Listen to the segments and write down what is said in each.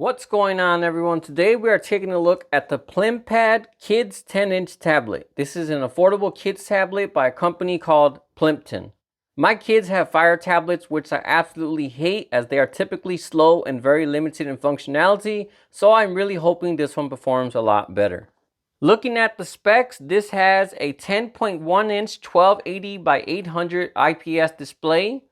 What's going on, everyone? Today we are taking a look at the PlimPad Kids 10-inch tablet. This is an affordable kids tablet by a company called Plimpton. My kids have Fire tablets, which I absolutely hate as they are typically slow and very limited in functionality, so I'm really hoping this one performs a lot better. Looking at the specs, this has a 10.1-inch 1280 by 800 IPS display,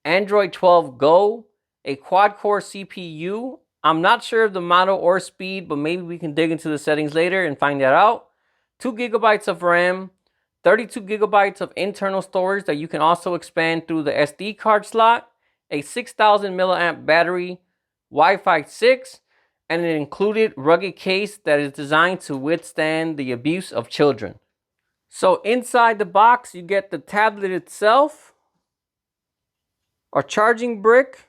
Android 12 Go, a quad-core CPU. I'm not sure of the model or speed, but maybe we can dig into the settings later and find that out. 2 GB of RAM, 32 GB of internal storage that you can also expand through the SD card slot, a 6000 milliamp battery, Wi-Fi 6, and an included rugged case that is designed to withstand the abuse of children. So inside the box, you get the tablet itself, a charging brick,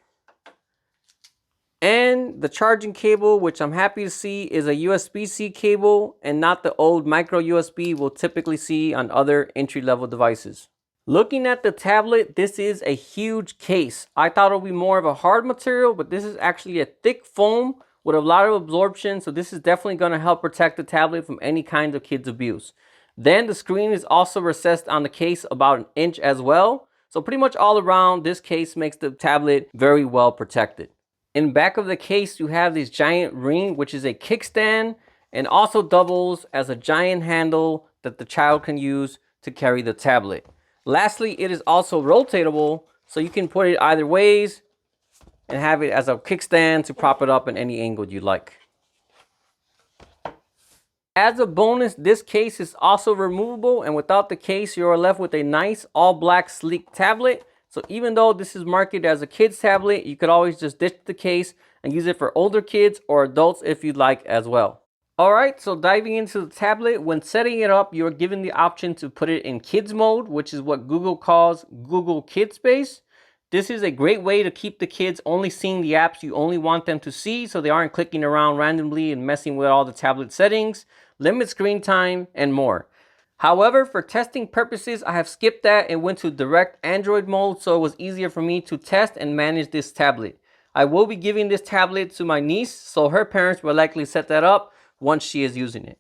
and the charging cable, which I'm happy to see is a USB-C cable and not the old micro USB we'll typically see on other entry-level devices. Looking at the tablet, this is a huge case. I thought it would be more of a hard material, but this is actually a thick foam with a lot of absorption, so this is definitely going to help protect the tablet from any kind of kids abuse. Then the screen is also recessed on the case about an inch as well, so pretty much all around this case makes the tablet very well protected. In back of the case, you have this giant ring, which is a kickstand, and also doubles as a giant handle that the child can use to carry the tablet. Lastly, it is also rotatable, so you can put it either ways and have it as a kickstand to prop it up in any angle you like. As a bonus, this case is also removable, and without the case, you're left with a nice all-black sleek tablet. So even though this is marketed as a kid's tablet, you could always just ditch the case and use it for older kids or adults if you'd like as well. Alright, so diving into the tablet, when setting it up, you're given the option to put it in kids mode, which is what Google calls Google Kid Space. This is a great way to keep the kids only seeing the apps you only want them to see, so they aren't clicking around randomly and messing with all the tablet settings, limit screen time, and more. However, for testing purposes, I have skipped that and went to direct Android mode, so it was easier for me to test and manage this tablet. I will be giving this tablet to my niece, so her parents will likely set that up once she is using it.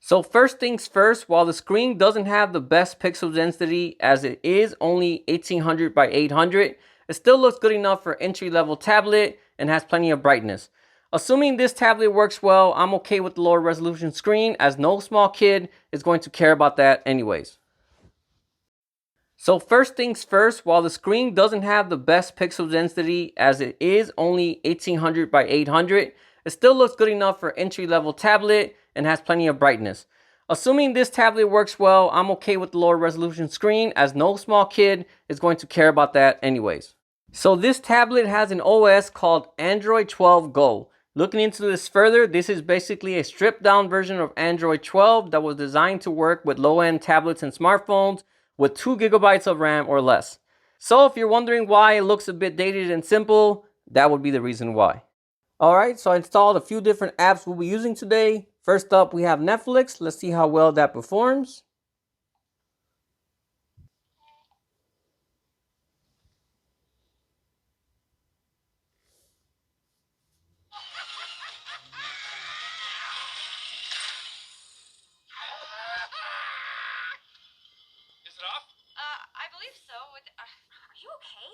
So first things first, while the screen doesn't have the best pixel density as it is only 1800 by 800, it still looks good enough for entry-level tablet and has plenty of brightness. Assuming this tablet works well, I'm okay with the lower resolution screen as no small kid is going to care about that anyways. So first things first, while the screen doesn't have the best pixel density as it is only 1800 by 800, it still looks good enough for entry-level tablet and has plenty of brightness. Assuming this tablet works well, I'm okay with the lower resolution screen as no small kid is going to care about that anyways. So this tablet has an OS called Android 12 Go. Looking into this further, this is basically a stripped down version of Android 12 that was designed to work with low-end tablets and smartphones with 2 GB of RAM or less. So if you're wondering why it looks a bit dated and simple, that would be the reason why. Alright, so I installed a few different apps we'll be using today. First up, we have Netflix. Let's see how well that performs. Is it off? I believe so. Are you okay?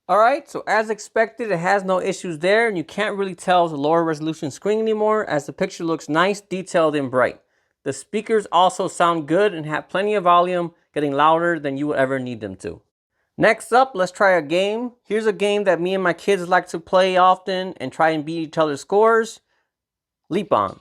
Alright, so as expected, it has no issues there, and you can't really tell it's a lower resolution screen anymore as the picture looks nice, detailed, and bright. The speakers also sound good and have plenty of volume, getting louder than you would ever need them to. Next up, let's try a game. Here's a game that me and my kids like to play often and try and beat each other's scores. Leap On.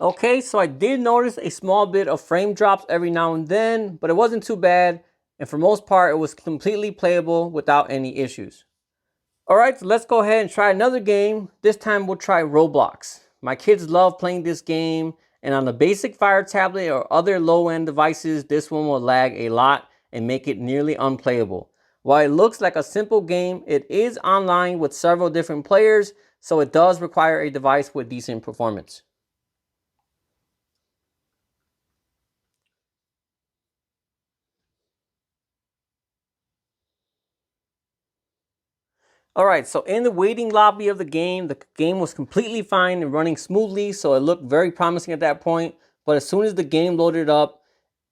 Okay, so I did notice a small bit of frame drops every now and then, but it wasn't too bad, and for most part, it was completely playable without any issues. Alright, so let's go ahead and try another game. This time we'll try Roblox. My kids love playing this game, And on the basic Fire tablet or other low-end devices, this one will lag a lot and make it nearly unplayable. While it looks like a simple game, it is online with several different players, so it does require a device with decent performance. Alright, so in the waiting lobby of the game was completely fine and running smoothly, so it looked very promising at that point. But as soon as the game loaded up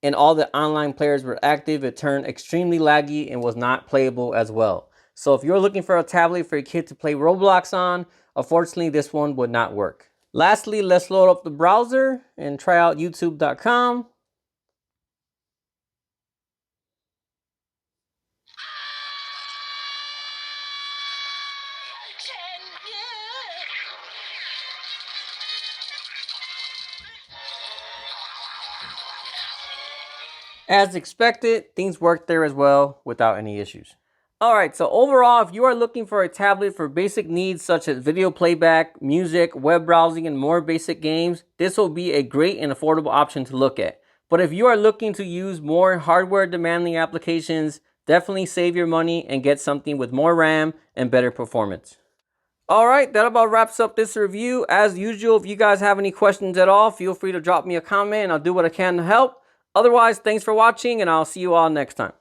and all the online players were active, it turned extremely laggy and was not playable as well. So if you're looking for a tablet for a kid to play Roblox on, unfortunately this one would not work. Lastly, let's load up the browser and try out youtube.com. As expected, things worked there as well without any issues. Alright, so overall, if you are looking for a tablet for basic needs such as video playback, music, web browsing, and more basic games, this will be a great and affordable option to look at. But if you are looking to use more hardware demanding applications, definitely save your money and get something with more RAM and better performance. Alright, that about wraps up this review. As usual, if you guys have any questions at all, feel free to drop me a comment and I'll do what I can to help. Otherwise, thanks for watching and I'll see you all next time.